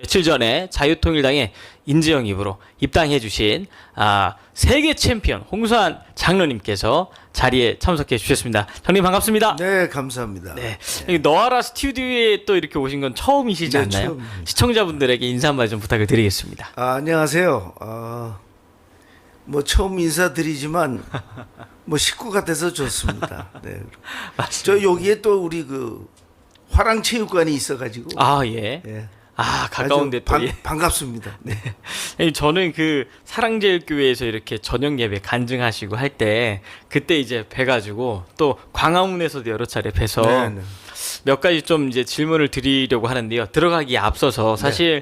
며칠 전에 자유통일당의 인재영 입으로 입당해 주신 세계 챔피언 홍수환 장로님께서 자리에 참석해 주셨습니다. 장로님 반갑습니다. 네, 감사합니다. 네. 너아라 스튜디오에 또 이렇게 오신 건 처음이시지 네, 않나요? 처음입니다. 시청자분들에게 인사 한마디 좀 부탁을 드리겠습니다. 안녕하세요. 뭐 처음 인사드리지만 뭐 식구 같아서 좋습니다. 네. 맞습니다. 저 여기에 또 우리 그 화랑체육관이 있어가지고 예. 예. 가까운데 아주 또 반갑습니다. 네. 저는 그 사랑제일교회에서 이렇게 저녁 예배 간증하시고 할 때 그때 이제 뵈가지고 또 광화문에서도 여러 차례 뵈서 네, 네. 몇 가지 좀 이제 질문을 드리려고 하는데요. 들어가기에 앞서서 사실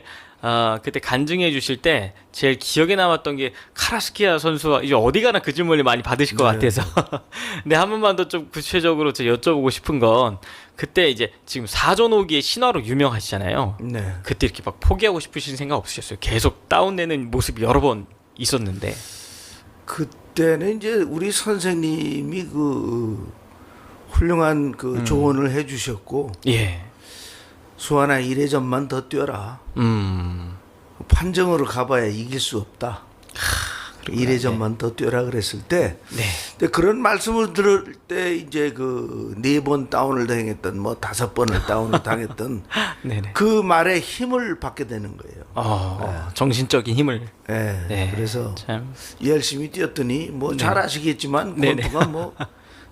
그때 간증해 주실 때 제일 기억에 남았던 게 카라스키아 선수가 이제 어디 가나 그 질문을 많이 받으실 것 같아서 근데 한 번만 더 좀 구체적으로 제가 여쭤보고 싶은 건 그때 이제 지금 사전오기의 신화로 유명하시잖아요. 네. 그때 이렇게 막 포기하고 싶으신 생각 없으셨어요? 계속 다운되는 모습이 여러 번 있었는데. 그때는 이제 우리 선생님이 그 훌륭한 그 조언을 해주셨고 예. 수아나 1회전만 더 뛰어라. 음. 판정으로 가봐야 이길 수 없다. 1회전만 더 뛰어라 그랬을 때, 네. 근데 그런 말씀을 들을 때 이제 그 4번 다운을 당했던 뭐 5번을 다운을 당했던 네네. 그 말에 힘을 받게 되는 거예요. 정신적인 힘을. 예. 네. 그래서 참. 열심히 뛰었더니 뭐 잘 아시겠지만 네네. 골프가 뭐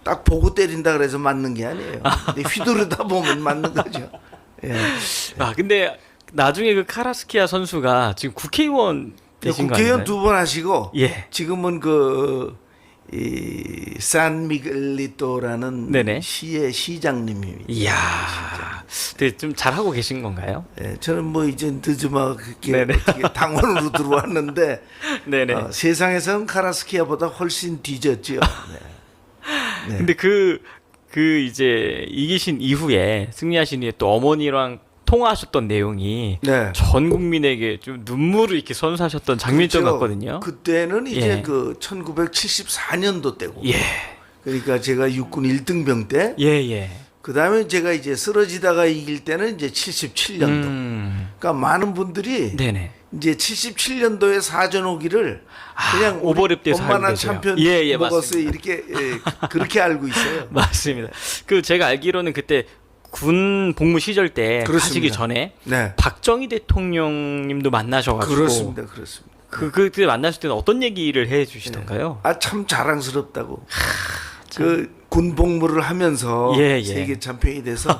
딱 보고 때린다 그래서 맞는 게 아니에요. 근데 휘두르다 보면 맞는 거죠. 예. 근데 나중에 그 카라스키아 선수가 지금 국회의원 되신 거 국회의원 아닌가요? 2번 하시고 예. 지금은 이 산미겔리토라는 네네. 시의 시장님입니다. 이야. 되게 좀 잘하고 계신 건가요? 예, 저는 뭐 이제 늦지막게 네네. 어떻게 당원으로 들어왔는데 네네. 세상에서는 카라스키아보다 훨씬 뒤졌지요. 네. 네. 근데 그 이제 이기신 이후에 승리하신 이후에 또 어머니랑 통화하셨던 내용이 네. 전 국민에게 좀 눈물을 이렇게 선사하셨던 장면점 그렇죠. 같거든요. 그때는 이제 예. 그 1974년도 때고. 예. 그러니까 제가 육군 1등병 때, 예. 그 다음에 제가 이제 쓰러지다가 이길 때는 이제 77년도. 그러니까 많은 분들이 네네. 이제 77년도에 사전오기를 그냥 우리 오버랩돼서 엄마나 알고 계세요. 참편 예, 먹었어요. 이렇게 그렇게 알고 있어요. 맞습니다. 그 제가 알기로는 그때 군 복무 시절 때 그렇습니다. 하시기 전에 네. 박정희 대통령님도 만나셔가지고 그렇습니다. 그때 만났을 때는 어떤 얘기를 해주시던가요? 참 자랑스럽다고. 그 군 복무를 하면서 예. 세계 챔피언이 돼서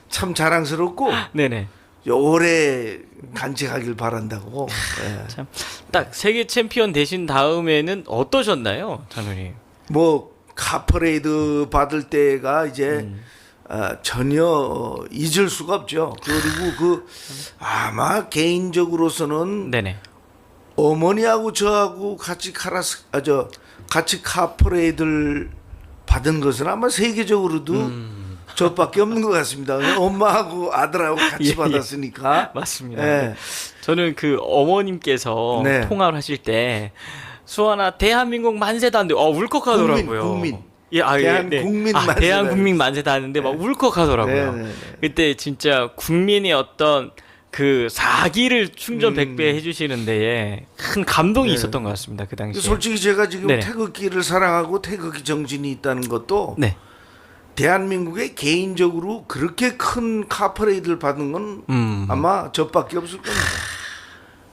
참 자랑스럽고 네네. 오래 간직하길 바란다고. 예. 참 딱 세계 챔피언 되신 다음에는 어떠셨나요, 장로님? 뭐 카퍼레이드 받을 때가 이제 전혀 잊을 수가 없죠. 그리고 그 아마 개인적으로서는 네네. 어머니하고 저하고 같이 같이 카퍼레이드를 받은 것은 아마 세계적으로도 저밖에 없는 것 같습니다. 엄마하고 아들하고 같이 예. 받았으니까. 맞습니다. 예. 네. 저는 그 어머님께서 네. 통화를 하실 때 수아나 대한민국 만세다 하는데 울컥하더라고요. 국민. 대한국민 만세다. 대한국민 만세다 하는데 막 울컥하더라고요. 네. 그때 진짜 국민의 어떤 그 사기를 충전 100배 해주시는 데에 큰 감동이 있었던 것 같습니다. 그 당시에. 솔직히 제가 지금 네네. 태극기를 사랑하고 태극기 정신이 있다는 것도 네. 대한민국에 개인적으로 그렇게 큰 카퍼레이드를 받은 건 아마 저밖에 없을 겁니다.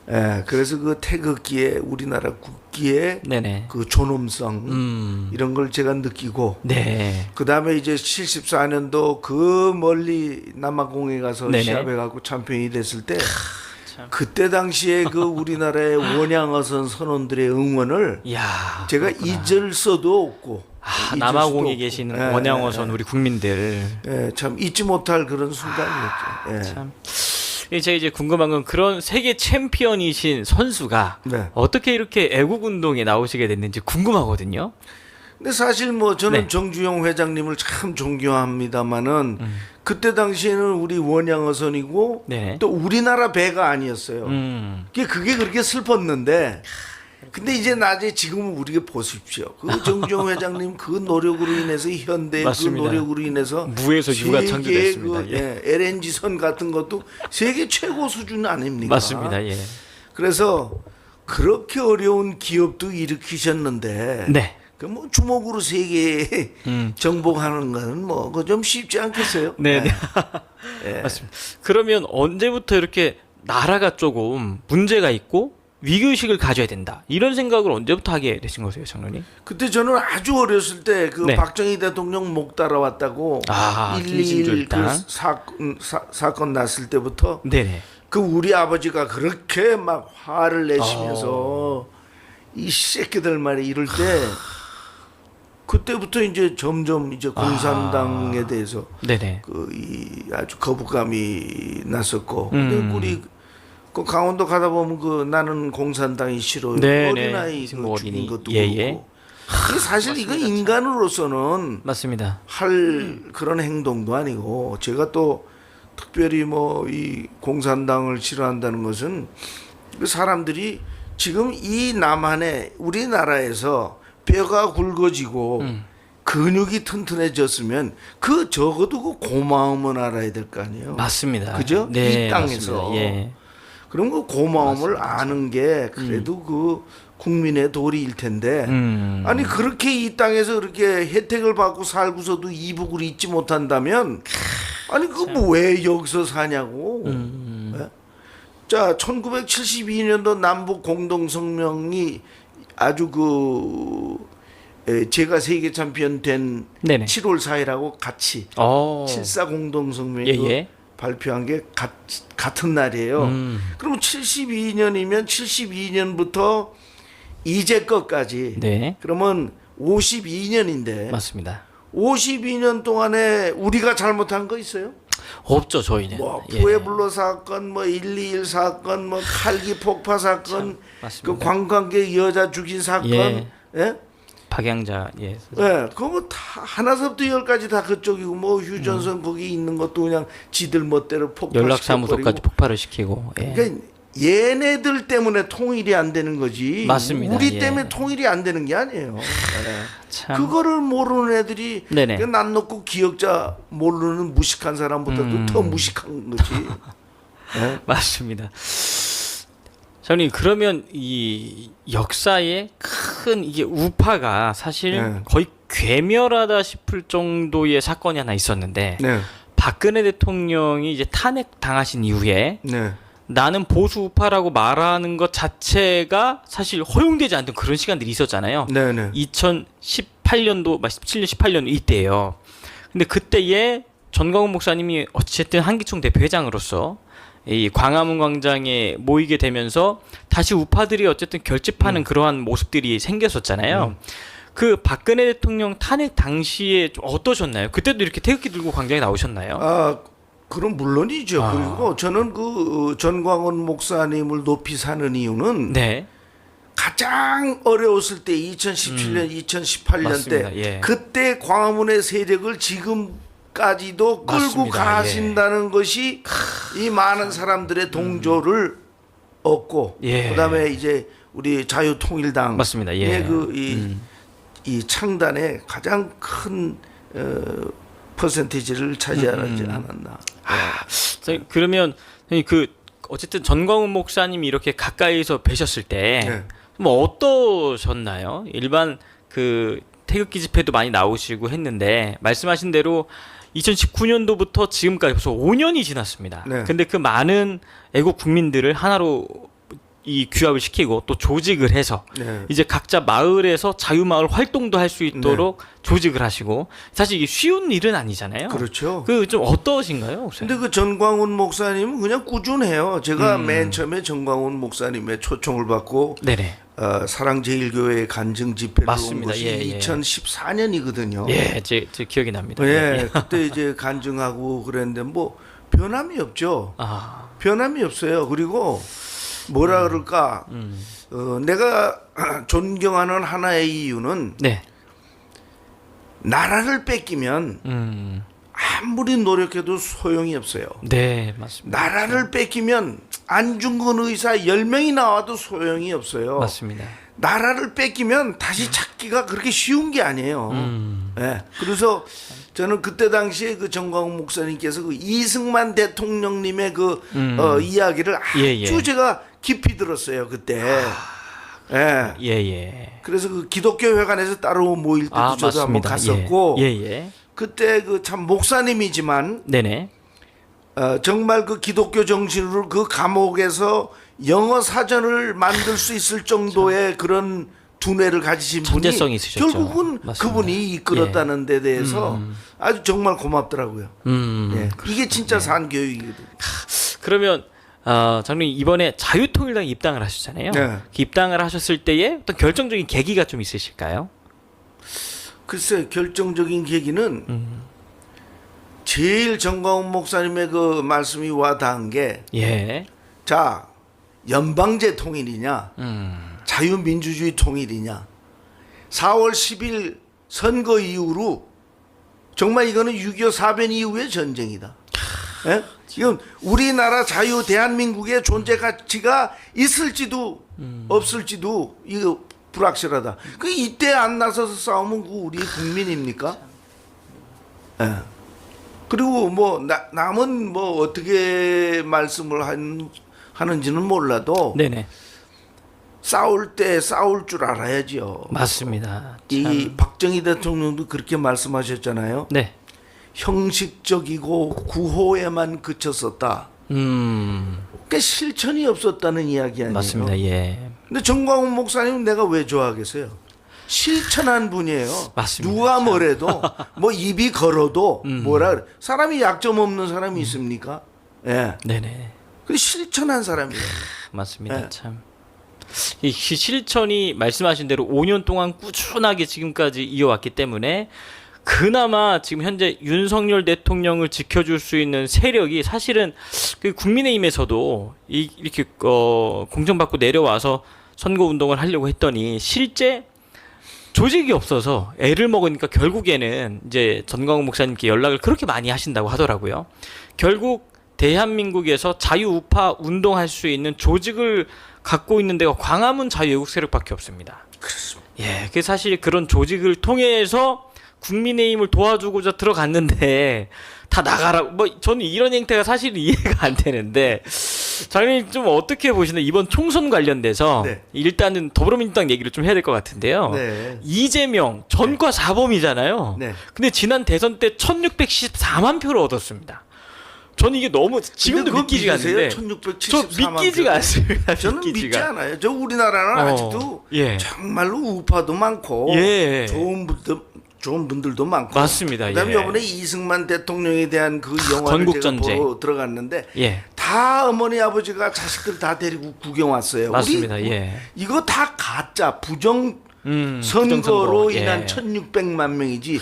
예, 그래서 그 태극기의 우리나라 국기의 네네. 그 존엄성 이런 걸 제가 느끼고 네. 그 다음에 이제 74년도 그 멀리 남아공에 가서 네네. 시합해 갖고 챔피언이 됐을 때 참. 그때 당시에 그 우리나라의 원양어선 선원들의 응원을 이야. 제가 잊을 수도 없고 잊을 남아공에 수도 계시는 없고. 원양어선 우리 국민들. 참 잊지 못할 그런 순간이었죠. 예. 참. 제가 이제 궁금한 건 그런 세계 챔피언이신 선수가 네. 어떻게 이렇게 애국 운동에 나오시게 됐는지 궁금하거든요. 근데 사실 뭐 저는 네. 정주영 회장님을 참 존경합니다만은 그때 당시에는 우리 원양어선이고 네네. 또 우리나라 배가 아니었어요. 그게 그렇게 슬펐는데 근데 이제 나중에 지금은 우리가 보십시오. 그 정주영 회장님 그 노력으로 인해서 현대 그 맞습니다. 노력으로 인해서 무에서 유가 세계의 창조됐습니다. 그, LNG 선 같은 것도 세계 최고 수준 아닙니까? 맞습니다. 예. 그래서 그렇게 어려운 기업도 일으키셨는데 네. 그 뭐 주먹으로 세계 정복하는 거는 뭐 그 좀 쉽지 않겠어요? 네. 네. 예. 맞습니다. 그러면 언제부터 이렇게 나라가 조금 문제가 있고 위기의식을 가져야 된다 이런 생각을 언제부터 하게 되신 거세요, 장로님? 그때 저는 아주 어렸을 때 그 네. 박정희 대통령 목 따라왔다고 아, 1.21 김일중일당. 그 사건 났을 때부터 네네. 그 우리 아버지가 그렇게 막 화를 내시면서 이 새끼들 말이 이럴 때 그때부터 이제 점점 이제 공산당에 대해서 네네. 그 이 아주 거부감이 났었고 근데 우리 그 강원도 가다 보면 그 나는 공산당이 싫어요. 네, 어린아이 네. 그 뭐 죽인 어린이. 것도 예, 그렇고. 예. 이게 사실 이거 인간으로서는 맞습니다. 할 그런 행동도 아니고 제가 또 특별히 뭐 이 공산당을 싫어한다는 것은 그 사람들이 지금 이 남한에 우리나라에서 뼈가 굵어지고 근육이 튼튼해졌으면 그 적어도 그 고마움은 알아야 될 거 아니에요. 맞습니다. 그죠? 네, 이 땅에서. 맞습니다. 예. 그럼 그 고마움을 아는 게 그래도 그 국민의 도리일 텐데 아니 그렇게 이 땅에서 그렇게 혜택을 받고 살고서도 이북을 잊지 못한다면 아니 그 뭐 왜 여기서 사냐고. 예? 자 1972년도 남북 공동성명이 아주 제가 세계 챔피언 된 네네. 7월 4일하고 같이 어. 7.4 공동성명이 예, 예. 발표한 게 같은 날이에요. 그럼 72년이면 72년부터 이제껏까지 네. 그러면 52년인데 맞습니다. 52년 동안에 우리가 잘못한 거 있어요? 없죠, 저희는. 뭐 예. 푸에블로 사건, 뭐 121 사건, 뭐 칼기 폭파 사건, 맞습니다. 그 관광객 여자 죽인 사건, 예. 예? 박양자 예. 예, 그거 다 하나서부터 열까지 다 그쪽이고 뭐 휴전선 거기 있는 것도 그냥 지들 멋대로 폭파 연락사무소까지 폭발을 시키고. 예. 그러니까 얘네들 때문에 통일이 안 되는 거지. 맞습니다. 우리 예. 때문에 통일이 안 되는 게 아니에요. 예. 참. 그거를 모르는 애들이 네네. 난 놓고 기억자 모르는 무식한 사람보다도 더 무식한 거지. 예? 맞습니다. 장님 그러면 이 역사에 큰 이게 우파가 사실 네. 거의 괴멸하다 싶을 정도의 사건이 하나 있었는데 네, 박근혜 대통령이 이제 탄핵 당하신 이후에 네, 나는 보수 우파라고 말하는 것 자체가 사실 허용되지 않던 그런 시간들이 있었잖아요. 네, 네. 2018년도, 17년, 18년 이때예요. 근데 그때에 전광훈 목사님이 어쨌든 한기총 대표회장으로서 이 광화문 광장에 모이게 되면서 다시 우파들이 어쨌든 결집하는 그러한 모습들이 생겼었잖아요. 그 박근혜 대통령 탄핵 당시에 좀 어떠셨나요? 그때도 이렇게 태극기 들고 광장에 나오셨나요? 아, 그럼 물론이죠. 그리고 저는 그 전광훈 목사님을 높이 사는 이유는 네. 가장 어려웠을 때 2017년, 2018년 맞습니다. 때 예. 그때 광화문의 세력을 지금까지도 끌고 맞습니다. 가신다는 것이 이 많은 사람들의 동조를 얻고 예. 그다음에 이제 우리 자유통일당 맞습니다. 예. 이 창단에 가장 큰 퍼센티지를 차지하지 않았나. 선생님, 그러면 선생님 그 어쨌든 전광훈 목사님이 이렇게 가까이서 뵈셨을 때 네. 뭐 어떠셨나요? 일반 그 태극기 집회도 많이 나오시고 했는데 말씀하신 대로 2019년도부터 지금까지 벌써 5년이 지났습니다. 네. 근데 그 많은 애국 국민들을 하나로 이 규합을 시키고 또 조직을 해서 네. 이제 각자 마을에서 자유마을 활동도 할 수 있도록 조직을 하시고 사실 이게 쉬운 일은 아니잖아요. 그렇죠. 그 좀 어떠신가요, 목사님? 근데 그 전광훈 목사님은 그냥 꾸준해요. 제가 맨 처음에 전광훈 목사님의 초청을 받고 네네. 사랑제일교회 간증 집회를 온 맞습니다. 것이 예, 예. 2014년이거든요. 예, 제 기억이 납니다. 예, 그때 이제 간증하고 그랬는데 뭐 변함이 없죠. 아, 변함이 없어요. 그리고 뭐라 그럴까? 내가 존경하는 하나의 이유는 네. 나라를 뺏기면 아무리 노력해도 소용이 없어요. 네, 맞습니다. 나라를 뺏기면 안중근 의사 10명이 나와도 소용이 없어요. 맞습니다. 나라를 뺏기면 다시 찾기가 그렇게 쉬운 게 아니에요. 예. 그래서 저는 그때 당시에 그 정광훈 목사님께서 그 이승만 대통령님의 그 이야기를 아주 예. 제가 깊이 들었어요 그때. 예. 예. 그래서 그 기독교 회관에서 따로 모일 때도 저도 한번 갔었고, 예. 그때 그 참 목사님이지만 네네. 정말 그 기독교 정신으로 그 감옥에서 영어 사전을 만들 수 있을 정도의 그런 두뇌를 가지신 분이 천재성이 있으셨죠. 결국은 맞습니다. 그분이 이끌었다는 데 대해서 아주 정말 고맙더라고요. 예. 이게 진짜 산교육이거든요. 그러면 장로님 이번에 자유통일당에 입당을 하셨잖아요. 네. 그 입당을 하셨을 때에 어떤 결정적인 계기가 좀 있으실까요? 글쎄 결정적인 계기는 제일 정광훈 목사님의 그 말씀이 와닿은 게, 예. 자, 연방제 통일이냐 자유민주주의 통일이냐. 4월 10일 선거 이후로 정말 이거는 6.25 사변 이후의 전쟁이다. 예? 이건 우리나라 자유 대한민국의 존재 가치가 있을지도 없을지도 이거 불확실하다. 그 이때 안 나서서 싸우면 그 우리 국민입니까? 예. 그리고 뭐 남은 뭐 어떻게 말씀을 하는지는 몰라도 네네. 싸울 때 싸울 줄 알아야지요. 맞습니다. 이 박정희 대통령도 그렇게 말씀하셨잖아요. 네. 형식적이고 구호에만 그쳤었다. 그러니까 실천이 없었다는 이야기 아니에요. 맞습니다. 예. 근데 정광훈 목사님은 내가 왜 좋아하겠어요? 실천한 분이에요. 맞습니다. 누가 뭐래도 뭐 입이 걸어도 뭐라 그래. 사람이 약점 없는 사람이 있습니까? 예. 네네. 그 실천한 사람이에요. 맞습니다. 네. 참. 이 실천이 말씀하신 대로 5년 동안 꾸준하게 지금까지 이어왔기 때문에 그나마 지금 현재 윤석열 대통령을 지켜줄 수 있는 세력이 사실은 그 국민의힘에서도 이렇게 공천받고 내려와서 선거 운동을 하려고 했더니 실제 조직이 없어서 애를 먹으니까 결국에는 이제 전광훈 목사님께 연락을 그렇게 많이 하신다고 하더라고요. 결국 대한민국에서 자유우파 운동할 수 있는 조직을 갖고 있는 데가 광화문 자유애국 세력밖에 없습니다. 그렇습니다. 예, 그 사실 그런 조직을 통해서 국민의힘을 도와주고자 들어갔는데 다 나가라. 뭐 저는 이런 행태가 사실 이해가 안 되는데 장님 좀 어떻게 보시나요? 이번 총선 관련돼서 네. 일단은 더불어민주당 얘기를 좀 해야 될 것 같은데요. 네. 이재명 전과 사범이잖아요. 네. 근데 지난 대선 때 1614만 표를 얻었습니다. 저는 이게 너무 지금도 믿기지가 않는데 1674만 저 믿기지가 않습니다. 저는 믿지 않아요. 저 우리나라는 아직도 예. 정말로 우파도 많고 예. 좋은 분들도 많고. 맞습니다. 그다음에 예. 이번에 이승만 대통령에 대한 그 영화를 제가 건국전쟁. 보러 들어갔는데 예. 다 어머니 아버지가 자식들 다 데리고 구경 왔어요. 맞습니다. 예. 이거 다 가짜 부정 선거로 부정선거. 인한 예. 1600만 명이지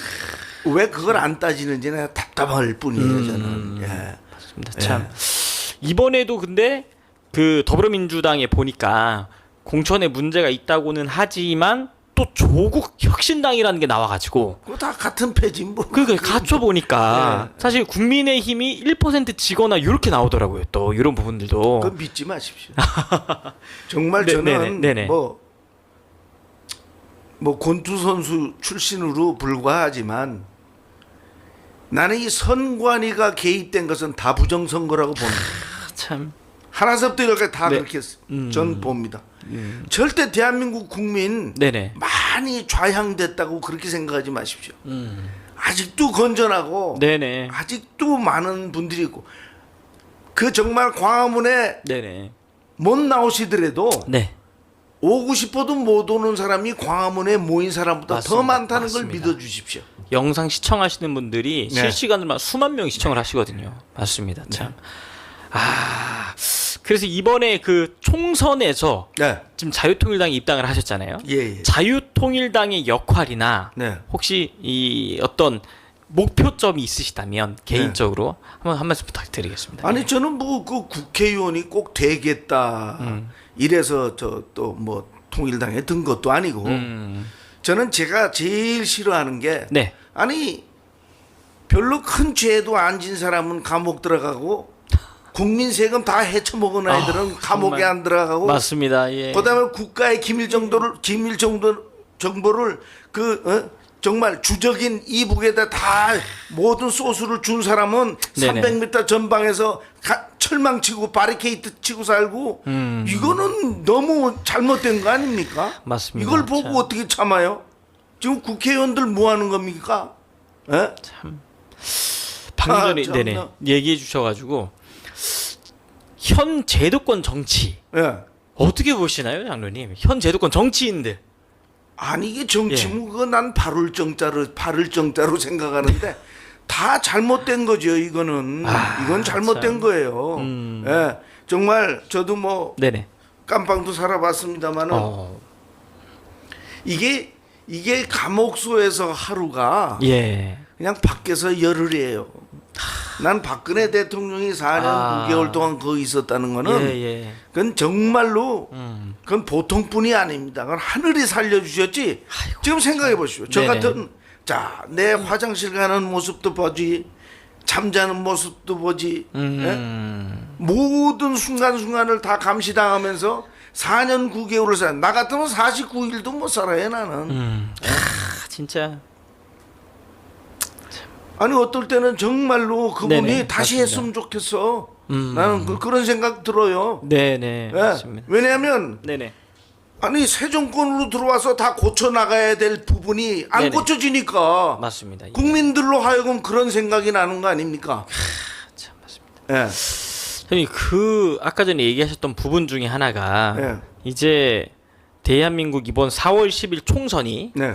왜 그걸 안 따지는지 내가 답답할 뿐이에요. 저는. 예. 참 이번에도 근데 그 더불어민주당에 보니까 공천에 문제가 있다고는 하지만 또 조국 혁신당이라는 게 나와가지고 그거 다 같은 패지 뭐. 그러니까 갖춰 보니까 사실 국민의힘이 1% 지거나 이렇게 나오더라고요. 또 이런 부분들도 그건 믿지 마십시오. 정말 네, 저는 네네. 뭐 권투 선수 출신으로 불과하지만 나는 이 선관위가 개입된 것은 다 부정선거라고 봅니다. 참 하나서부터 이렇게 다 네. 그렇게 전 봅니다. 절대 대한민국 국민 네네. 많이 좌향됐다고 그렇게 생각하지 마십시오. 아직도 건전하고 네네. 아직도 많은 분들이 있고 그 정말 광화문에 네네. 못 나오시더라도 네. 오고 싶어도 못 오는 사람이 광화문에 모인 사람보다 더 맞습니다. 많다는 걸 맞습니다. 믿어주십시오. 영상 시청하시는 분들이 네. 실시간으로 수만 명이 시청을 하시거든요. 맞습니다. 참. 그래서 이번에 그 총선에서 네. 지금 자유통일당에 입당을 하셨잖아요. 예. 자유통일당의 역할이나 네. 혹시 이 어떤 목표점이 있으시다면 개인적으로 한 말씀 부탁드리겠습니다. 아니 저는 뭐 그 국회의원이 꼭 되겠다 이래서 저 또 뭐 통일당에 든 것도 아니고 저는 제가 제일 싫어하는 게 네. 아니 별로 큰 죄도 안 진 사람은 감옥 들어가고 국민 세금 다 헤쳐먹은 아이들은 감옥에 정말 안 들어가고 맞습니다. 예. 그다음에 국가의 기밀 정보를 정말 주적인 이북에다 다 모든 소스를 준 사람은 네네. 300m 전방에서 철망치고 바리케이트 치고 살고 이거는 너무 잘못된 거 아닙니까? 맞습니다. 이걸 보고 참. 어떻게 참아요? 지금 국회의원들 뭐 하는 겁니까? 예? 방금 전에 참나. 네네 얘기해 주셔가지고 현 제도권 정치 예. 어떻게 보시나요, 장로님? 현 제도권 정치인들. 아니 이게 정치면 그거 난 바를 정자로 생각하는데 다 잘못된 거죠. 이거는 이건 잘못된 참. 거예요. 예, 정말 저도 뭐 네네. 깜빵도 살아봤습니다만은 이게 감옥소에서 하루가 예. 그냥 밖에서 열흘이에요. 난 박근혜 대통령이 4년 9개월 동안 거기 있었다는 거는 예. 그건 정말로 그건 보통뿐이 아닙니다. 그건 하늘이 살려주셨지. 지금 생각해 보십시오. 저 네네. 같은 내 화장실 가는 모습도 보지, 잠자는 모습도 보지, 모든 순간순간을 다 감시당하면서 4년 9개월을 살아. 나 같으면 49일도 못 살아요 나는. 진짜. 아니 어떨 때는 정말로 그분이 네네, 다시 맞습니다. 했으면 좋겠어. 나는 그런 생각 들어요. 네네. 예. 맞습니다. 왜냐하면 네네. 아니 새 정권으로 들어와서 다 고쳐 나가야 될 부분이 안 네네. 고쳐지니까 맞습니다. 예. 국민들로 하여금 그런 생각이 나는 거 아닙니까? 참 맞습니다. 예. 선생님 그 아까 전에 얘기하셨던 부분 중에 하나가 예. 이제 대한민국 이번 4월 10일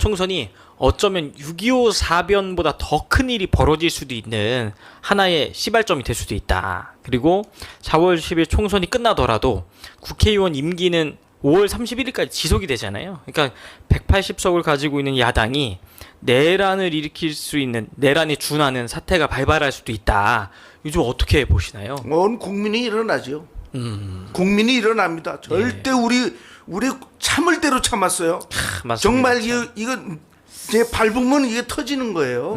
총선이 어쩌면 6.25 사변보다 더 큰 일이 벌어질 수도 있는 하나의 시발점이 될 수도 있다. 그리고 4월 10일 총선이 끝나더라도 국회의원 임기는 5월 31일까지 지속이 되잖아요. 그러니까 180석을 가지고 있는 야당이 내란을 일으킬 수 있는 내란에 준하는 사태가 발발할 수도 있다. 요즘 어떻게 보시나요? 온 국민이 일어나죠. 국민이 일어납니다. 절대 우리 참을 대로 참았어요. 맞습니다. 정말 이거 이제 밟으면 이게 터지는 거예요.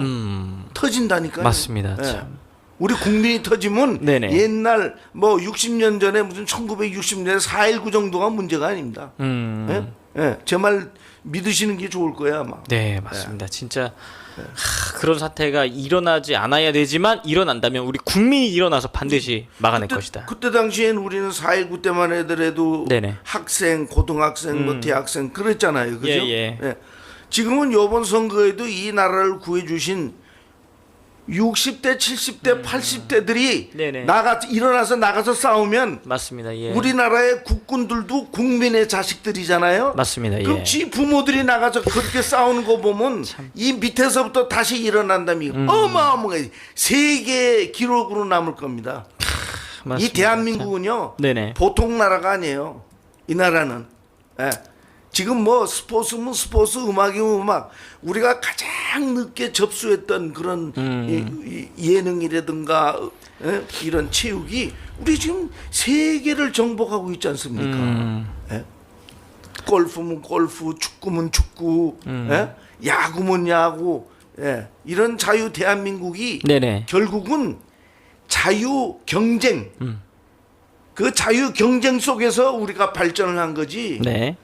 터진다니까요. 맞습니다. 예. 참. 우리 국민이 터지면 네네. 옛날 뭐 60년 전에 무슨 1960년에 4.19 정도가 문제가 아닙니다. 예? 예. 제 말 믿으시는 게 좋을 거예요 아마. 네, 맞습니다. 진짜 그런 사태가 일어나지 않아야 되지만 일어난다면 우리 국민이 일어나서 반드시 막아낼 것이다. 그때 당시엔 우리는 4.19 때만 하더라도 네네. 학생, 고등학생, 뭐 대학생 그랬잖아요. 그죠? 예. 지금은 이번 선거에도 이 나라를 구해주신 60대, 70대, 80대들이 네네. 일어나서 나가서 싸우면 맞습니다. 예. 우리나라의 국군들도 국민의 자식들이잖아요. 맞습니다. 예. 그럼 지 부모들이 나가서 그렇게 싸우는 거 보면 이 밑에서부터 다시 일어난다면 어마어마하게 세계 기록으로 남을 겁니다. 맞습니다. 이 대한민국은요 네네. 보통 나라가 아니에요. 이 나라는 지금 뭐 스포츠면 스포츠, 음악이면 음악, 우리가 가장 늦게 접수했던 그런 예능이라든가 이런 체육이 우리 지금 세계를 정복하고 있지 않습니까? 골프면 골프, 축구면 축구, 야구면 야구, 이런 자유 대한민국이 네네. 결국은 자유 경쟁, 그 자유 경쟁 속에서 우리가 발전을 한 거지. 네.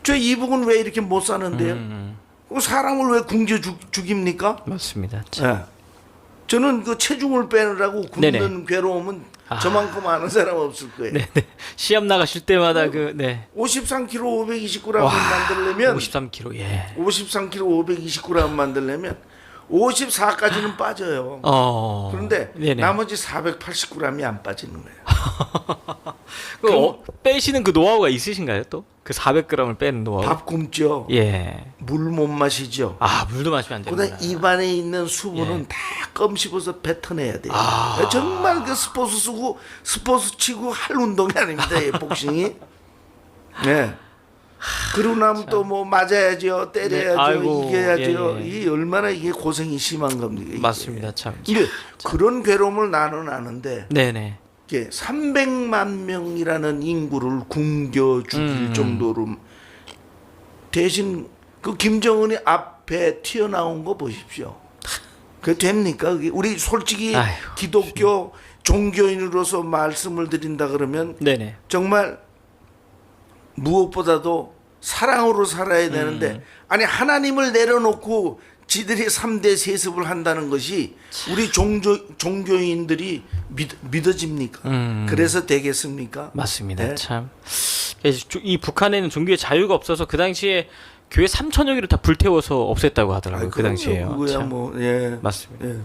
저 이북은 왜 이렇게 못 사는데요? 사람을 왜 굶겨 죽입니까? 맞습니다. 저는 그 체중을 빼느라고 굶는 네네. 괴로움은 저만큼 아는 사람 없을 거예요. 네. 시합 나가실 때마다 53kg 520g 만들려면 53kg. 예. 53kg 520g 만들려면 54까지는 빠져요. 그런데 네네. 나머지 480g이 안 빠지는 거예요. 빼시는 그 노하우가 있으신가요? 또 그 400g을 빼는 노하우. 밥 굶죠. 예. 물 못 마시죠. 물도 마시면 안 그다음 되는구나. 입안에 있는 수분은 다 껌 씹어서 뱉어내야 돼요. 정말 그 스포츠 치고 할 운동이 아닙니다. 이 복싱이. 네. 그러고 나면 또 뭐 맞아야죠, 때려야죠, 아이고, 이겨야죠. 예. 이 얼마나 이게 고생이 심한 겁니까? 이게. 맞습니다. 참. 근데 그런 괴로움을 나는 아는데 네네. 이게 300만 명이라는 인구를 굶겨 죽일 정도로 대신 그 김정은이 앞에 튀어나온 거 보십시오. 그 됩니까? 그게 우리 솔직히 아이고, 기독교 종교인으로서 말씀을 드린다 그러면 네네. 정말 무엇보다도 사랑으로 살아야 되는데 아니 하나님을 내려놓고 지들이 3대 세습을 한다는 것이 우리 종교인들이 믿어집니까? 그래서 되겠습니까? 맞습니다. 네. 참. 이 북한에는 종교의 자유가 없어서 그 당시에 교회 3천여 개를 다 불태워서 없앴다고 하더라고요. 아이, 그 당시에요. 그거야 참. 뭐 예. 맞습니다. 예.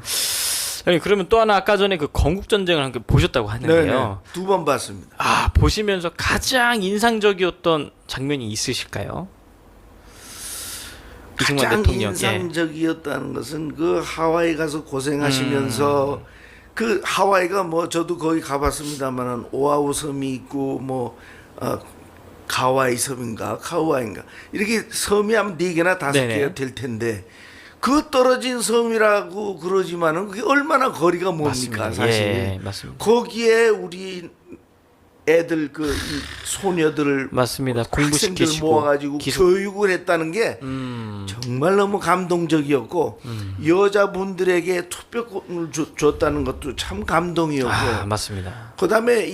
아니, 그러면 또 하나 아까 전에 그 건국 전쟁을 함께 보셨다고 하는데요. 네, 2번 봤습니다. 아, 보시면서 가장 인상적이었던 장면이 있으실까요? 이승만 가장 대통령. 예. 인상적이었다는 것은 그 하와이 가서 고생하시면서 그 하와이가 뭐 저도 거기 가봤습니다만은 오아후 섬이 있고 뭐 가와이 섬인가 카우아인가 이렇게 섬이 한 4개나 5개가 네네. 될 텐데 그 떨어진 섬이라고 그러지만은 그게 얼마나 거리가 뭡니까 맞습니다. 사실. 예, 맞습니다. 거기에 우리 애들 그 이 소녀들을 맞습니다. 학생들 공부시키시고 모아가지고 기숙- 교육을 했다는 게 정말 너무 감동적이었고 여자분들에게 투표권을 줬다는 것도 참 감동이었고 아, 맞습니다. 그다음에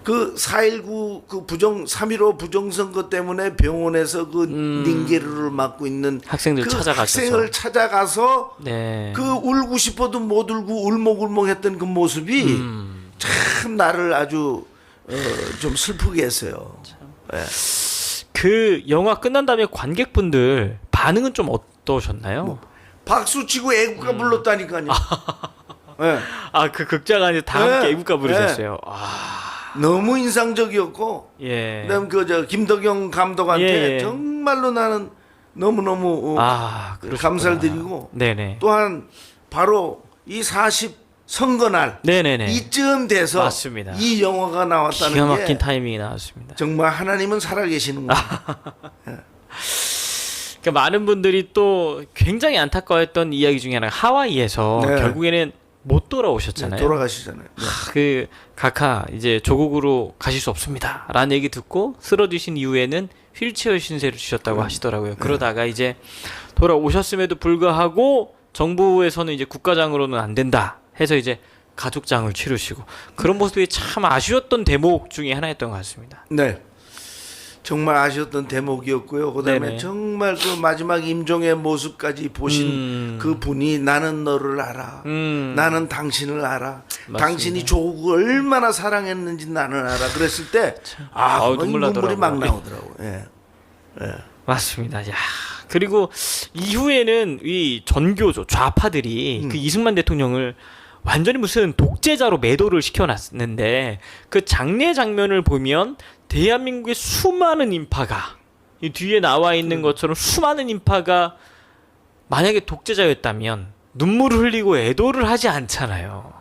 그 4.19 그 3.15 부정선거 때문에 병원에서 그 닝게르를 맡고 있는 학생들 그 찾아가셔서. 학생을 찾아가서 네. 그 울고 싶어도 못 울고 울먹울먹했던 그 모습이 참 나를 아주 좀 슬프게 했어요. 예. 그 영화 끝난 다음에 관객분들 반응은 좀 어떠셨나요? 박수 치고 애국가 불렀다니까요. 예. 아, 그 극장 안에 다 함께 네. 애국가 부르셨어요. 아, 너무 인상적이었고 예. 그다음 그 김덕영 감독한테 예. 정말로 나는 너무너무 아, 그러셨구나. 감사를 드리고 네네. 또한 바로 이 40 선거날 네네네. 이쯤 돼서 맞습니다. 이 영화가 나왔다는 기가 막힌 게 타이밍이 나왔습니다. 정말 하나님은 살아계시는구나. 그러니까 많은 분들이 또 굉장히 안타까워했던 이야기 중에 하나가 하와이에서 네. 결국에는 못 돌아오셨잖아요. 돌아가시잖아요. 네. 그 각하 이제 조국으로 가실 수 없습니다. 라는 얘기 듣고 쓰러지신 이후에는 휠체어 신세를 주셨다고 하시더라고요. 그러다가 이제 돌아오셨음에도 불구하고 정부에서는 이제 국가장으로는 안 된다 해서 이제 가족장을 치르시고 그런 모습이 참 아쉬웠던 대목 중에 하나였던 것 같습니다. 네. 정말 아쉬웠던 대목이었고요. 그다음에 네네. 정말 그 마지막 임종의 모습까지 보신 그 분이 나는 너를 알아. 나는 당신을 알아. 맞습니다. 당신이 조국을 얼마나 사랑했는지 나는 알아. 그랬을 때 아우, 눈물이 눈물 막 나더라고요. 나오더라고. 예. 맞습니다. 야, 그리고 이후에는 이 전교조 좌파들이 그 이승만 대통령을 완전히 무슨 독재자로 매도를 시켜놨는데 그 장례 장면을 보면 대한민국의 수많은 인파가 이 뒤에 나와 있는 것처럼 수많은 인파가 만약에 독재자였다면 눈물을 흘리고 애도를 하지 않잖아요.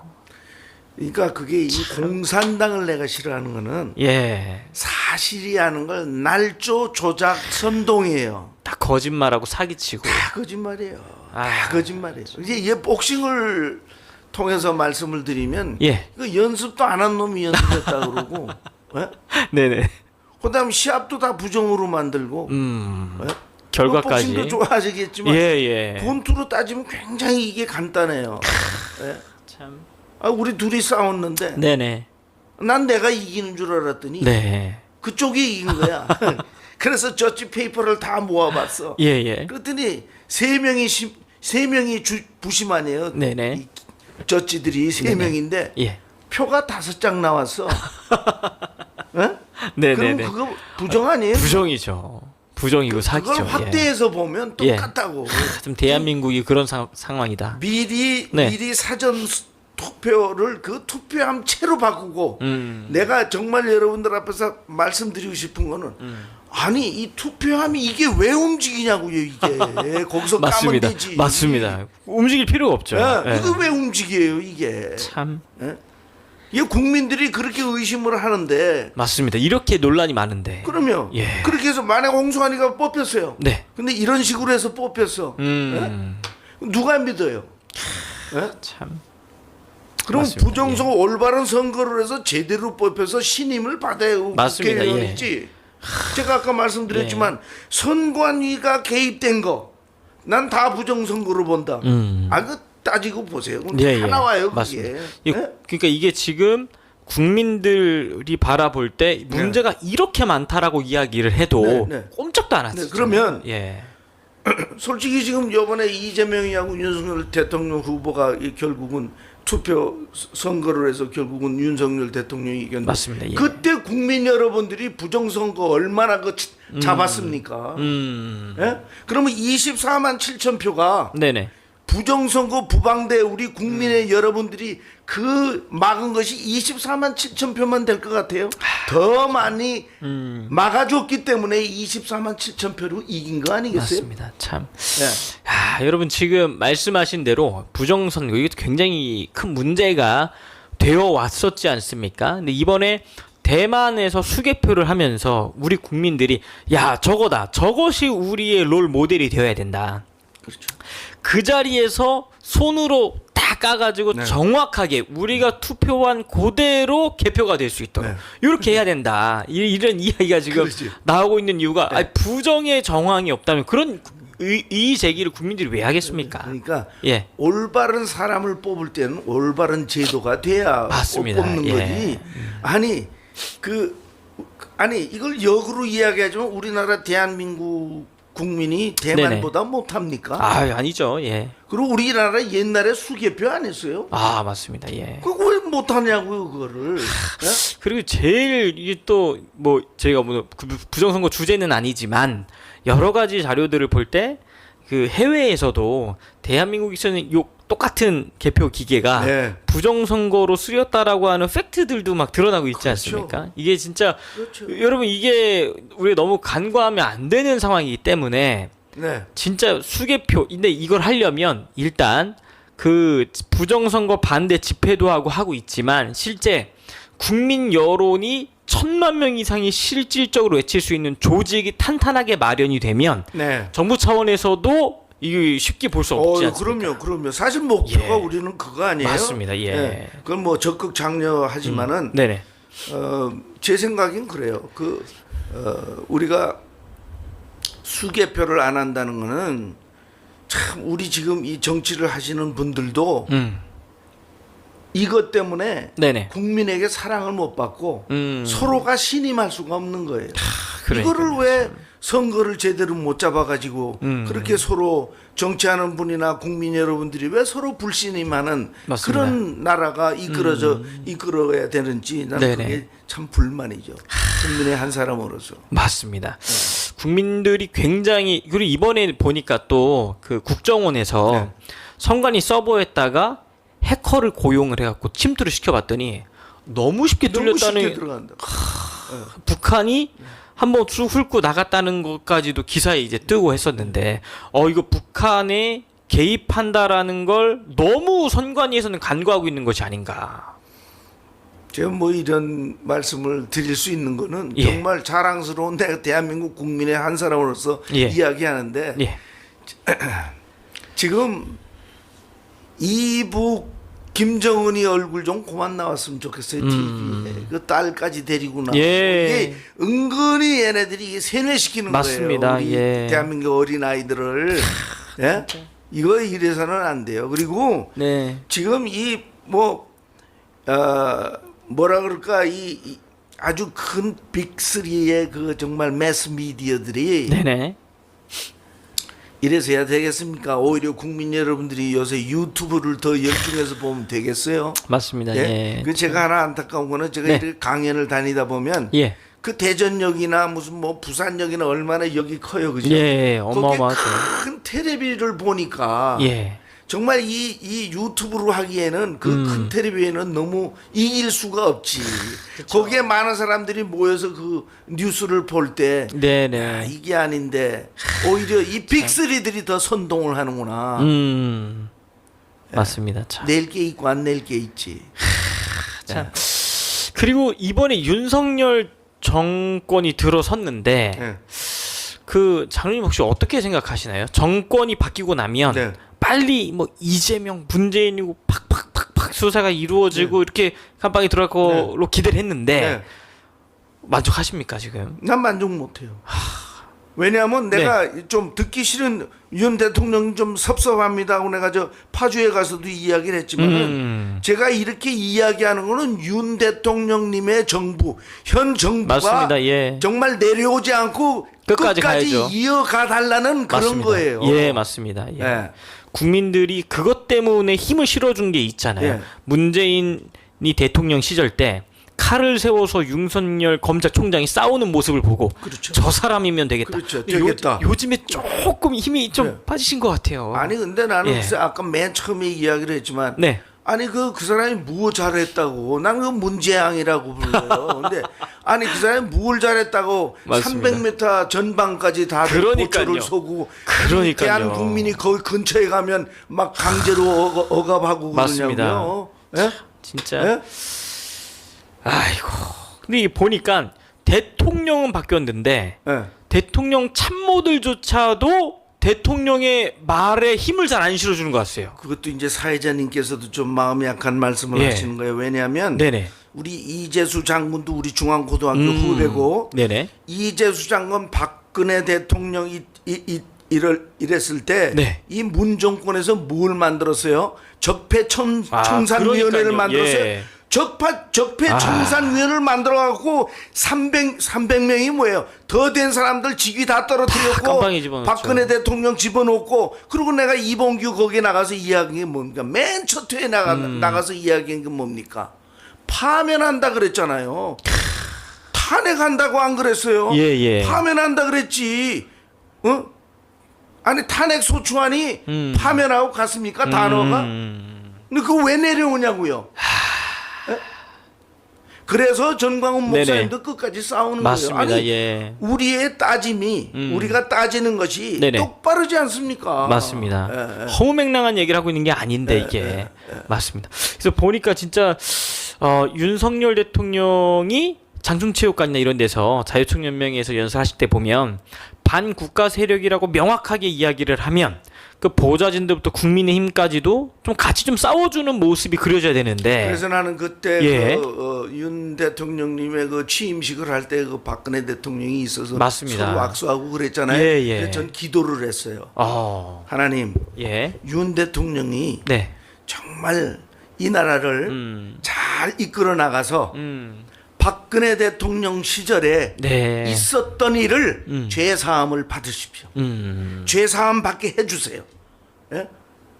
그러니까 그게 이 공산당을 내가 싫어하는 거는 예, 사실이라는 걸 날조 조작 선동이에요. 다 거짓말하고 사기치고. 다 거짓말이에요. 아, 다 거짓말이에요. 이제 얘 복싱을 통해서 말씀을 드리면 예, 그 연습도 안 한 놈이 연습했다 그러고 예? 네네. 그다음 시합도 다 부정으로 만들고 예? 결과까지. 복싱도 좋아하시겠지만 예, 예. 본투로 따지면 굉장히 이게 간단해요. 예? 참. 우리 둘이 싸웠는데 네네. 난 내가 이기는 줄 알았더니 네. 그쪽이 이긴 거야. 그래서 저지 페이퍼를 다 모아봤어. 예, 예. 그랬더니 세 명이 부심 아니에요. 네네. 이 저지들이 세 네네. 명인데 예. 표가 5장 나왔어. 예? 네네네. 그럼 그거 부정 아니에요? 부정이죠. 부정이고 사기죠. 그걸 확대해서 보면 예. 똑같다고. 좀 대한민국이 그런 상황이다. 미리 네. 미리 사전 투표를 그 투표함 채로 바꾸고 내가 정말 여러분들 앞에서 말씀드리고 싶은 거는 아니 이 투표함이 이게 왜 움직이냐고요 이게 거기서 까면 맞습니다. 되지. 맞습니다. 움직일 필요가 없죠. 예, 예. 이거 왜 움직여요 이게? 참 예? 이게 국민들이 그렇게 의심을 하는데 맞습니다. 이렇게 논란이 많은데. 그러면 예. 그렇게 해서 만약 홍수환이가 뽑혔어요. 네. 근데 이런 식으로 해서 뽑혔어. 누가 믿어요? 예? 참. 그럼 맞습니다. 부정선거 올바른 선거를 해서 제대로 뽑혀서 신임을 받아요. 맞습니다. 국회의원이지. 제가 아까 말씀드렸지만 예. 선관위가 개입된 거 난 다 부정선거로 본다. 그 따지고 보세요. 예, 다 예. 나와요 그게. 맞습니다. 예? 그러니까 이게 지금 국민들이 바라볼 때 문제가 이렇게 많다라고 이야기를 해도 네, 네. 꼼짝도 안 하시죠. 그러면 예. 솔직히 지금 이번에 이재명이하고 윤석열 대통령 후보가 결국은 투표 선거를 해서 결국은 윤석열 대통령이 이겼는데 맞습니다. 예. 그때 국민 여러분들이 부정선거 얼마나 잡았습니까? 예? 그러면 24만 7천 표가 네네. 부정선거 부방대 우리 국민의 여러분들이 그 막은 것이 24만 7천 표만 될 것 같아요. 더 많이 막아줬기 때문에 24만 7천 표로 이긴 거 아니겠어요? 맞습니다. 참. 예. 야, 여러분 지금 말씀하신 대로 부정선거 이게 굉장히 큰 문제가 되어 왔었지 않습니까? 근데 이번에 대만에서 수개표를 하면서 우리 국민들이 야 저거다 저것이 우리의 롤 모델이 되어야 된다. 그렇죠. 그 자리에서 손으로 다 까가지고 네. 정확하게 우리가 투표한 그대로 개표가 될 수 있도록 네. 이렇게 해야 된다. 이런 이야기가 지금 그렇지. 나오고 있는 이유가 네. 아니, 부정의 정황이 없다면 그런 이 제기를 국민들이 왜 하겠습니까? 그러니까 예. 올바른 사람을 뽑을 때는 올바른 제도가 돼야 맞습니다. 뽑는 예. 거지. 아니 이걸 역으로 이야기하지만 우리나라 대한민국 국민이 대만보다 못합니까? 아니죠. 예. 그리고 우리나라 옛날에 수개표 안 했어요. 맞습니다. 예. 그거 왜 못하냐고요 그거를. 예? 그리고 제일 이게 또 뭐 저희가 뭐 부정선거 주제는 아니지만 여러 가지 자료들을 볼 때 그 해외에서도 대한민국에서는 요 똑같은 개표 기계가 네. 부정선거로 쓰였다라고 하는 팩트들도 막 드러나고 있지 그렇죠. 않습니까? 이게 진짜 그렇죠. 여러분 이게 우리가 너무 간과하면 안 되는 상황이기 때문에 네. 진짜 수개표 근데 이걸 하려면 일단 그 부정선거 반대 집회도 하고 있지만 실제 국민 여론이 1,000만 명 이상이 실질적으로 외칠 수 있는 조직이 탄탄하게 마련이 되면 네. 정부 차원에서도 이게 쉽게 볼 수 없지 않습니까? 그럼요. 사실 목표가 예. 우리는 그거 아니에요. 맞습니다. 예. 그건 뭐 적극 장려하지만은 네네. 제 생각엔 그래요. 우리가 수개표를 안 한다는 거는 참 우리 지금 이 정치를 하시는 분들도 이것 때문에 네네. 국민에게 사랑을 못 받고 서로가 신임할 수가 없는 거예요. 그러니까요. 이거를 왜 선거를 제대로 못 잡아가지고 그렇게 서로 정치하는 분이나 국민 여러분들이 왜 서로 불신임하는 맞습니다. 그런 나라가 이끌어야 되는지 나는 네네. 그게 참 불만이죠. 국민의 한 사람으로서. 맞습니다. 국민들이 굉장히 그리고 이번에 보니까 또 그 국정원에서 네. 선관위 서버에다가 해커를 고용을 해갖고 침투를 시켜봤더니 너무 쉽게 너무 뚫렸다는 쉽게 들어간다. 북한이 한번 쭉 훑고 나갔다는 것까지도 기사에 이제 뜨고 했었는데 이거 북한에 개입한다라는 걸 너무 선관위에서는 간과하고 있는 것이 아닌가. 제가 뭐 이런 말씀을 드릴 수 있는 거는 예. 정말 자랑스러운 내가 대한민국 국민의 한 사람으로서 예. 이야기하는데 예. 지금 이북 김정은이 얼굴 좀 그만 나왔으면 좋겠어요. TV에 그 딸까지 데리고 나오고 예. 이게 은근히 얘네들이 이게 세뇌시키는 맞습니다. 거예요. 우리 예. 대한민국 어린 아이들을 예? 이거 이래서는 안 돼요. 그리고 네. 지금 이 뭐라 그럴까 이 아주 큰 빅3의 그 정말 매스 미디어들이 네네. 이래서 해야 되겠습니까? 오히려 국민 여러분들이 요새 유튜브를 더 열중해서 보면 되겠어요? 맞습니다. 예? 예. 그 제가 하나 안타까운 거는 제가 네. 이렇게 강연을 다니다 보면 예. 그 대전역이나 무슨 뭐 부산역이나 얼마나 역이 커요, 그죠? 예. 거기에 어마어마하죠. 큰 텔레비를 보니까 예. 정말 이 유튜브로 하기에는 그 큰 텔레비에는 너무 이길 수가 없지. 거기에 많은 사람들이 모여서 그 뉴스를 볼 때 네네. 이게 아닌데 오히려 이 빅3들이 더 선동을 하는구나. 맞습니다. 참. 낼 게 있고 안 낼 게 있지. 참. 그리고 이번에 윤석열 정권이 들어섰는데 네. 그 장로님 혹시 어떻게 생각하시나요? 정권이 바뀌고 나면 네. 빨리 뭐 이재명, 문재인이고 팍팍팍팍 수사가 이루어지고 이렇게 깜빵이 들어갈 걸로 기대를 했는데 네. 만족하십니까 지금? 난 만족 못해요. 왜냐하면 내가 좀 듣기 싫은 윤 대통령 좀 섭섭합니다 하고 내가 저 파주에 가서도 이야기를 했지만은 제가 이렇게 이야기하는 거는 윤 대통령님의 정부, 현 정부가 맞습니다. 예. 정말 내려오지 않고 끝까지 끝까지 가야죠. 이어가 달라는 그런 맞습니다. 거예요. 예, 맞습니다. 예. 예. 국민들이 그것 때문에 힘을 실어준 게 있잖아요. 예. 문재인이 대통령 시절 때 칼을 세워서 윤석열 검찰총장이 싸우는 모습을 보고 그렇죠. 저 사람이면 되겠다. 그렇죠. 근데 되겠다. 요즘에 조금 힘이 좀 네. 빠지신 것 같아요. 아니 근데 나는 예. 글쎄 아까 맨 처음에 이야기를 했지만 네. 아니 그 사람이 뭐 잘했다고 나는 그 문재양이라고 불러요. 근데 아니 그 사람이 뭘 잘했다고 맞습니다. 300m 전방까지 다 그러니까요. 보초를 쏘고 그러니까요. 대한 국민이 거기 근처에 가면 막 강제로 억압하고 맞습니다. 그러냐고요. 예? 진짜. 예? 아이고. 근데 이 보니까 대통령은 바뀌었는데 예. 대통령 참모들조차도 대통령의 말에 힘을 잘 안 실어주는 것 같아요. 그것도 이제 사회자님께서도 좀 마음이 약한 말씀을 예. 하시는 거예요. 왜냐하면 네네. 우리 이재수 장군도 우리 중앙고등학교 후배고 네네. 이재수 장군 박근혜 대통령이 이랬을 때 이 네. 문정권에서 뭘 만들었어요? 적폐청산위원회를 그러니까요. 만들었어요. 예. 적폐청산위원회를 만들어갖고 300명이 뭐예요? 더 된 사람들 직위 다 떨어뜨렸고 깜빵에 집어넣죠. 박근혜 대통령 집어넣고 그리고 내가 이봉규 거기에 나가서 이야기한 게 뭡니까? 맨 첫 회에 나가서 이야기한 게 뭡니까? 파면한다 그랬잖아요. 탄핵한다고 안 그랬어요? 예, 예. 파면한다 그랬지. 어? 아니 탄핵 소추안이 파면하고 갔습니까? 단어가? 근데 그거 왜 내려오냐고요? 에? 그래서 전광훈 목사님도 끝까지 싸우는 맞습니다. 거예요. 아니 예. 우리의 따짐이 우리가 따지는 것이 네네. 똑바르지 않습니까? 맞습니다. 예, 예. 허무맹랑한 얘기를 하고 있는 게 아닌데 이게 맞습니다. 그래서 보니까 진짜 윤석열 대통령이 장충체육관이나 이런 데서 자유총연맹에서 연설하실 때 보면 반국가 세력이라고 명확하게 이야기를 하면 그 보좌진들부터 국민의힘까지도 좀 같이 좀 싸워주는 모습이 그려져야 되는데 그래서 나는 그때 예. 윤 대통령님의 그 취임식을 할 때 그 박근혜 대통령이 있어서 맞습니다. 서로 악수하고 그랬잖아요. 예, 예. 근데 전 기도를 했어요. 하나님, 예. 윤 대통령이 네. 정말 이 나라를 잘 이끌어 나가서 음. 박근혜 대통령 시절에 네. 있었던 일을 죄 사함을 받으십시오. 죄 사함 받게 해주세요. 예?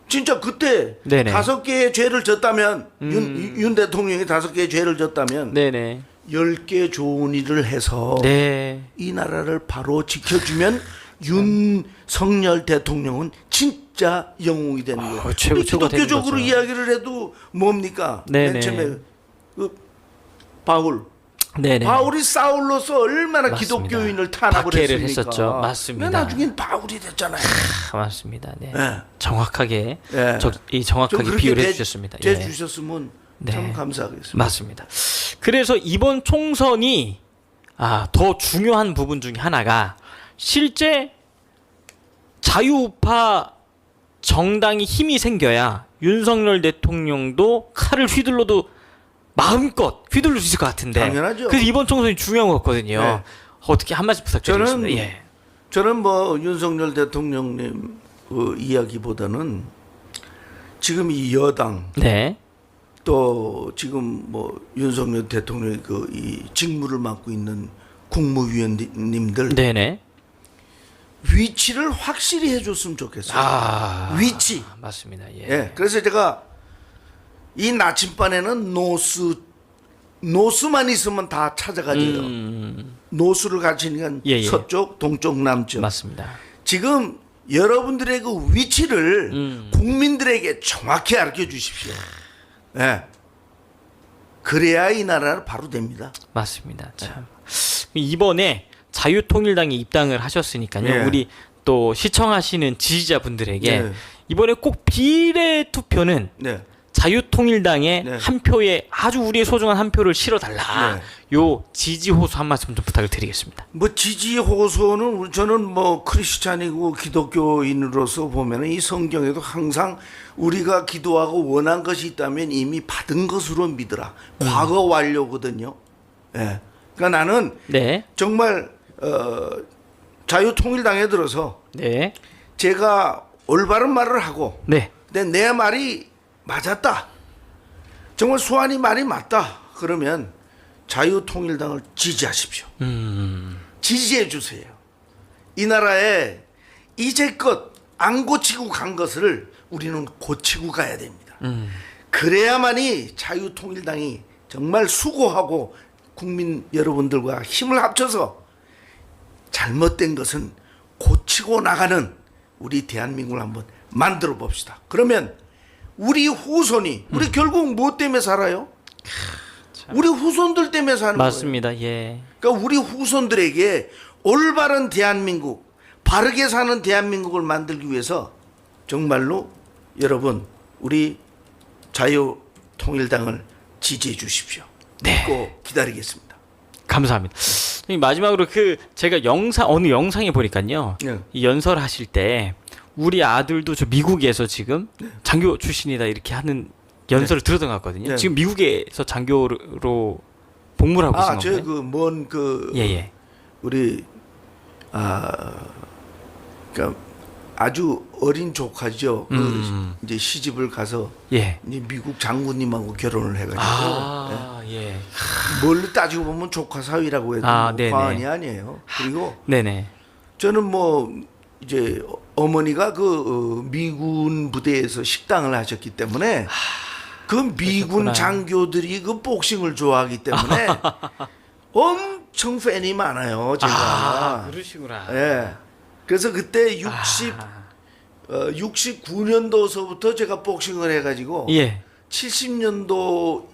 진짜 그때 네네. 5개의 죄를 졌다면 윤 대통령이 5개의 죄를 졌다면 네네. 10개 좋은 일을 해서 네. 이 나라를 바로 지켜주면 윤석열 대통령은 진짜 영웅이 되는 거예요. 최고가 되는 기독교적으로 거죠. 이야기를 해도 뭡니까? 네네. 맨 처음에 그 바울. 네네. 바울이 사울로서 얼마나 맞습니다. 기독교인을 탄압을 박해를 했습니까? 했었죠. 맞습니다. 근데 나중엔 바울이 됐잖아요. 맞습니다. 네. 예. 정확하게 예. 이 좀 정확하게 그렇게 비유를 해주셨습니다. 돼 예. 주셨으면 네. 참 감사하겠습니다. 맞습니다. 그래서 이번 총선이 더 중요한 부분 중에 하나가 실제 자유우파 정당이 힘이 생겨야 윤석열 대통령도 칼을 휘둘러도 마음껏 휘둘릴 수 있을 것 같은데. 당연하죠. 그래서 이번 총선이 중요한 것 같거든요. 네. 어떻게 한 말씀 부탁드리겠습니다. 저는 뭐 윤석열 대통령님 그 이야기보다는 지금 이 여당 네. 또 지금 뭐 윤석열 대통령이 그 이 직무를 맡고 있는 국무위원님들 네네. 위치를 확실히 해줬으면 좋겠어요. 위치. 맞습니다. 예. 예. 그래서 제가 이 나침반에는 노수만 있으면 다 찾아가져요. 노수를 가지니까 예, 예. 서쪽, 동쪽, 남쪽. 맞습니다. 지금 여러분들의 그 위치를 국민들에게 정확히 알려 주십시오. 예. 그래야 이 나라는 바로 됩니다. 맞습니다. 참 이번에 자유통일당에 입당을 하셨으니까요. 예. 우리 또 시청하시는 지지자분들에게 네. 이번에 꼭 비례 투표는 네. 자유통일당에 네. 한 표에 아주 우리의 소중한 한 표를 실어달라. 네. 요 지지 호소 한 말씀 좀 부탁을 드리겠습니다. 뭐 지지 호소는 저는 뭐 크리스찬이고 기독교인으로서 보면은 이 성경에도 항상 우리가 기도하고 원한 것이 있다면 이미 받은 것으로 믿으라. 과거 완료거든요. 예. 그러니까 나는 네. 정말 자유통일당에 들어서 네. 제가 올바른 말을 하고 네. 근데 내 말이 맞았다. 정말 수완이 말이 맞다. 그러면 자유통일당을 지지하십시오. 지지해 주세요. 이 나라에 이제껏 안 고치고 간 것을 우리는 고치고 가야 됩니다. 그래야만이 자유통일당이 정말 수고하고 국민 여러분들과 힘을 합쳐서 잘못된 것은 고치고 나가는 우리 대한민국을 한번 만들어 봅시다. 그러면 우리 후손이 우리 결국 무엇 때문에 살아요? 우리 후손들 때문에 사는 거예요. 맞습니다. 예. 그러니까 우리 후손들에게 올바른 대한민국, 바르게 사는 대한민국을 만들기 위해서 정말로 여러분 우리 자유통일당을 지지해 주십시오. 네. 믿고 기다리겠습니다. 감사합니다. 선생님, 마지막으로 그 제가 어느 영상에 보니까요. 네. 이 연설하실 때 우리 아들도 저 미국에서 지금 장교 출신이다 이렇게 하는 연설을 들었던 것 같거든요. 네. 지금 미국에서 장교로 복무를 하고 계신 저희 건가요? 그먼 예예. 우리 그러니까 아주 어린 조카죠. 이제 시집을 가서 예. 이제 미국 장군님하고 결혼을 해가지고 예. 뭘로 따지고 보면 조카 사위라고 해도 뭐 네네. 과언이 아니에요. 그리고 네네. 저는 뭐 이제 어머니가 그 미군 부대에서 식당을 하셨기 때문에 그 미군 그러셨구나. 장교들이 그 복싱을 좋아하기 때문에 엄청 팬이 많아요. 제가. 그러시구나. 예. 그래서 그때 69년도서부터 제가 복싱을 해가지고 예. 70년도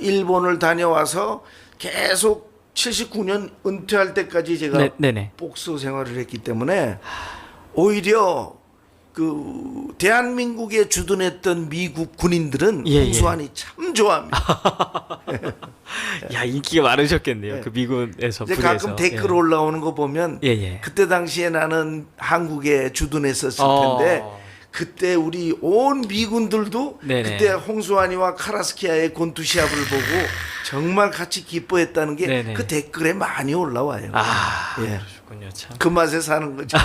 일본을 다녀와서 계속 79년 은퇴할 때까지 제가 네네. 복서 생활을 했기 때문에 오히려 그 대한민국에 주둔했던 미국 군인들은 예, 홍수환이 참 좋아합니다. 야, 인기가 많으셨겠네요. 예. 그 미군에서 이제 부대에서. 가끔 댓글 올라오는 거 보면 예. 그때 당시에 나는 한국에 주둔했었을 어. 텐데 그때 우리 온 미군들도 네네. 그때 홍수환이와 카라스키아의 권투 시합을 보고 정말 같이 기뻐했다는 게 네네. 그 댓글에 많이 올라와요. 예. 그러셨군요. 참. 그 맛에 사는 거죠.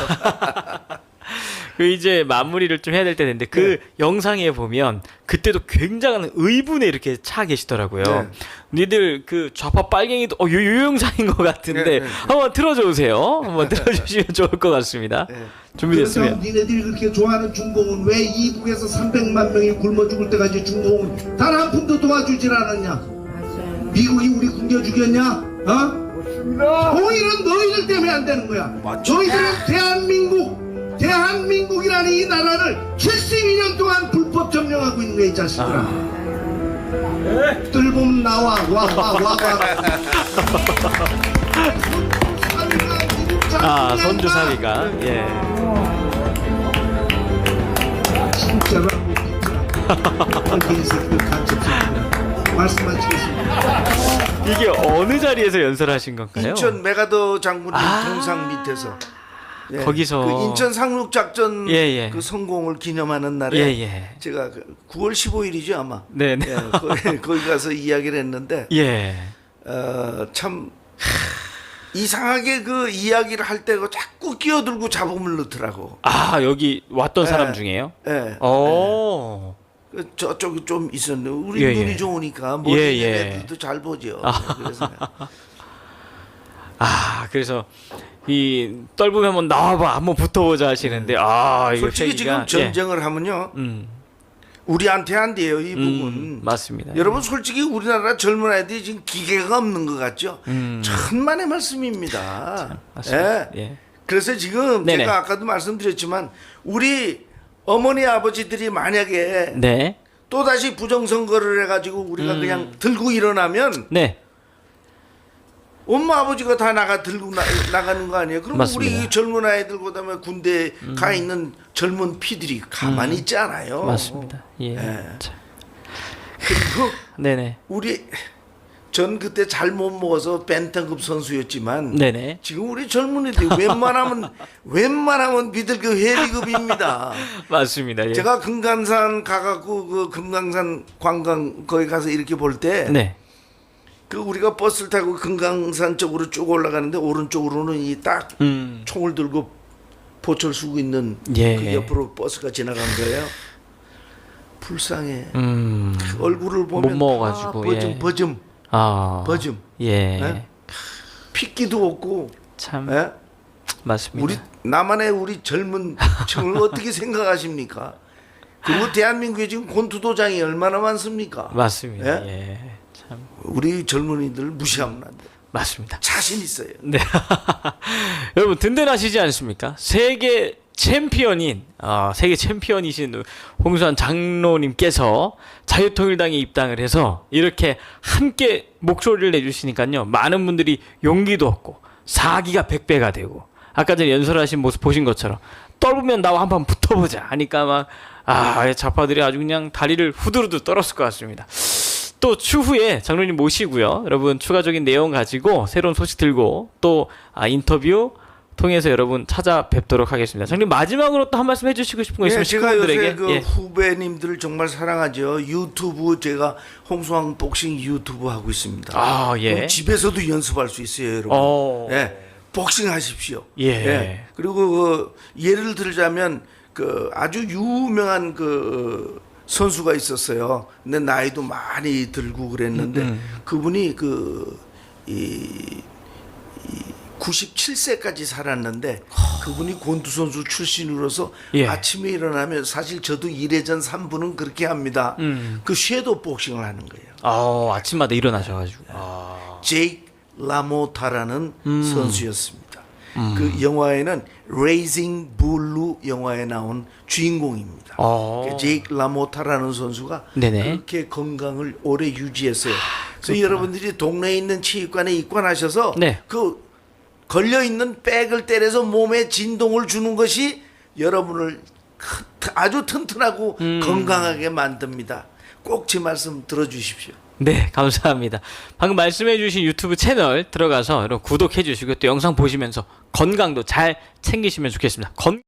그 이제 마무리를 좀 해야 될 때 됐는데 그 영상에 보면 그때도 굉장한 의분에 이렇게 차 계시더라고요. 네. 니들 그 좌파 빨갱이도 요 영상인 것 같은데 네. 한번 틀어줘주세요. 한번 틀어주시면 좋을 것 같습니다. 네. 준비됐습니다. 그래서 니네들이 그렇게 좋아하는 중공은 왜 이북에서 300만 명이 굶어 죽을 때까지 중공은 단 한 푼도 도와주질 않았냐? 미국이 우리 굶겨 죽였냐? 오히려 너희들 때문에 안 되는 거야. 맞죠. 너희들은 대한민국이라는 이 나라를 72년 동안 불법 점령하고 있는 거야, 이 자식들아. 뜰보면 나와. 선주 사위가 예. 진짜로 개새끼들 간첩새끼들 말씀 마치겠습니다. 이게 어느 자리에서 연설하신 건가요? 인천 메가더 장군님 동상 밑에서 거기서 그 인천 상륙 작전 예. 그 성공을 기념하는 날에 예. 제가 9월 15일이죠 아마. 네네. 거기 가서 이야기를 했는데 예. 참 이상하게 그 이야기를 할 때 자꾸 끼어들고 잡음을 넣더라고. 여기 왔던 사람 예. 중에요? 예. 오. 저쪽이 좀 있었는데 우리 예, 눈이 예. 좋으니까 머리 예. 애들도 잘 보죠. 그래서 그래서 이 떨보면 한번 나와봐 한번 붙어보자 하시는데 이거 솔직히 세기가, 지금 전쟁을 하면요 우리한테 안 돼요 이 부분. 맞습니다. 여러분 솔직히 우리나라 젊은 아이들이 지금 기계가 없는 것 같죠. 천만의 말씀입니다. 맞습니다. 예. 예. 그래서 지금 네네. 제가 아까도 말씀드렸지만 우리 어머니 아버지들이 만약에 네. 또 다시 부정선거를 해가지고 우리가 그냥 들고 일어나면 네. 엄마 아버지가 다 나가는 거 아니에요? 그럼 맞습니다. 우리 젊은 아이들 그다음에 군대 가 있는 젊은 피들이 가만히 있지 않아요. 맞습니다. 예. 자, 그리고 네네. 전 그때 잘 못 먹어서 벤턴급 선수였지만 네네. 지금 우리 젊은이들이 웬만하면 니들 그 해리급입니다. 맞습니다. 예. 제가 금강산 가갖고 그 금강산 관광 거기 가서 이렇게 볼 때 네. 그 우리가 버스를 타고 금강산 쪽으로 쭉 올라가는데 오른쪽으로는 이 딱 총을 들고 포철 쏘고 있는 예. 그 옆으로 버스가 지나간 거예요. 불쌍해. 얼굴을 보면 못 먹어가지고, 다 예. 버즘. 예. 예? 핏기도 없고. 참 예? 맞습니다. 우리 나만의 우리 젊은 층을 어떻게 생각하십니까? 그리고 대한민국에 지금 곤투도장이 얼마나 많습니까? 맞습니다. 예? 예. 참 우리 젊은이들 무시하면 안 돼. 맞습니다. 자신 있어요. 네. 여러분 든든하시지 않습니까? 세계 챔피언이신 홍수환 장로님께서 자유통일당에 입당을 해서 이렇게 함께 목소리를 내주시니까요. 많은 분들이 용기도 얻고 사기가 100배가 되고 아까 전에 연설하신 모습 보신 것처럼 떨면 나와 한번 붙어보자 하니까 막 좌파들이 아주 그냥 다리를 후두루두 떨었을 것 같습니다. 또 추후에 장로님 모시고요. 여러분 추가적인 내용 가지고 새로운 소식 들고 또 인터뷰 통해서 여러분 찾아뵙도록 하겠습니다. 장로님 마지막으로 또 한 말씀 해주시고 싶은 거 있으면 제가 요새 시청자들에게 그 후배님들을 정말 사랑하죠. 유튜브 제가 홍수왕 복싱 유튜브 하고 있습니다. 예. 집에서도 연습할 수 있어요, 여러분. 예. 복싱 하십시오. 예. 그리고 그 예를 들자면 그 아주 유명한 그 선수가 있었어요. 근데 나이도 많이 들고 그랬는데 그분이 이 97세까지 살았는데 그분이 곤두 선수 출신으로서 예. 아침에 일어나면 사실 저도 1회전 3분은 그렇게 합니다. 그 섀도우 복싱을 하는 거예요. 아침마다 일어나셔가지고. 제이크 라모타라는 선수였습니다. 그 영화에는 레이징 블루 영화에 나온 주인공입니다. 그 제이크 라모타라는 선수가 네네. 그렇게 건강을 오래 유지했어요. 그래서 여러분들이 동네에 있는 체육관에 입관하셔서 네. 그 걸려 있는 백을 때려서 몸에 진동을 주는 것이 여러분을 아주 튼튼하고 건강하게 만듭니다. 꼭 제 말씀 들어주십시오. 네, 감사합니다. 방금 말씀해주신 유튜브 채널 들어가서 여러분 구독해주시고 또 영상 보시면서 건강도 잘 챙기시면 좋겠습니다.